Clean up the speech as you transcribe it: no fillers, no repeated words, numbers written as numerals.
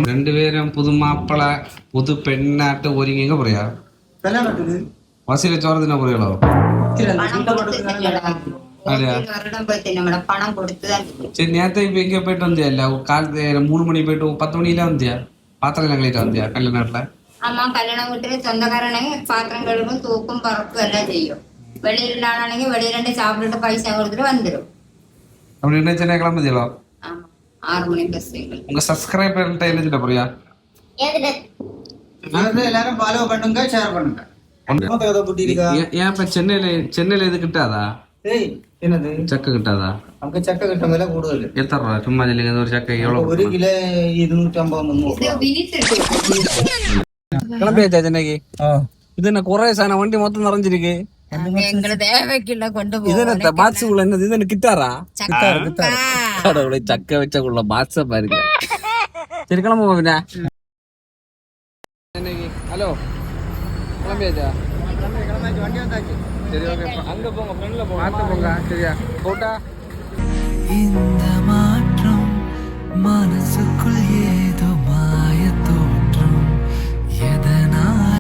രണ്ടുപേരും പുതു മാപ്പിള പുതു പെണ്ണായിട്ട് ഒരുങ്ങിങ്ങ പറയാ വസീല ചോറത്തിനാ പറയളോ சரி நேரத்தை இப்ப எங்க போயிட்டு வந்தியா இல்ல காலத்து 3 மணி போயிட்டு 10 மணில வந்தியா பாத்திரம் எல்லாம் கழிட்டு வந்தியா கல்யாணத்துல அம்மா கல்யாணம் வீட்டுல சொந்தக்காரனாங்க பாத்திரம் கழுவும் தூக்கும் பறக்கும் எல்லாம் செய்யும் வெளியில ஆனாங்க வெளியில சாப்பிட்டுட்டு பைசா கொடுத்துட்டு வந்துடும் அப்படி என்ன சென்னை கிளம்புதியலோ 6 மணி பஸ் உங்க சப்ஸ்கிரைபர்கிட்ட என்ன போறியா எல்லாரும் ஃபாலோ பண்ணுங்க ஷேர் பண்ணுங்க ஏன் இப்ப சென்னையில இது கிட்டாதா என்னது சக்க கிட்டாதா நமக்கு சக்க கிட்ட விலை கூடுதல் எத்தனை ரூபா சும்மா சொல்லுங்க ஒரு சக்கை எவ்வளவு 1 கிலோ 250 கிளம்பியாச்சா சென்னைக்கு இது என்ன குறை சாணம் வண்டி மொத்தம் நிறைஞ்சிருக்கு எங்களை தேவைக்குள்ள கொண்டு இது என்ன பாக்ஸுக்குள்ள என்னது இது என்ன கிட்டாரா கடவுளை சக்க வச்சக்குள்ள பாக்ஸ பாருங்க சரி கிளம்ப போவினா சென்னைக்கு ஹலோ கிளம்பியாச்சா வண்டி வந்தாச்சு சரி ஓகே அங்க போங்க ஃப்ரெண்ட்ல போங்க பார்த்து போங்க சரியா போட்டா இந்த மாற்றம் மனசுக்குள்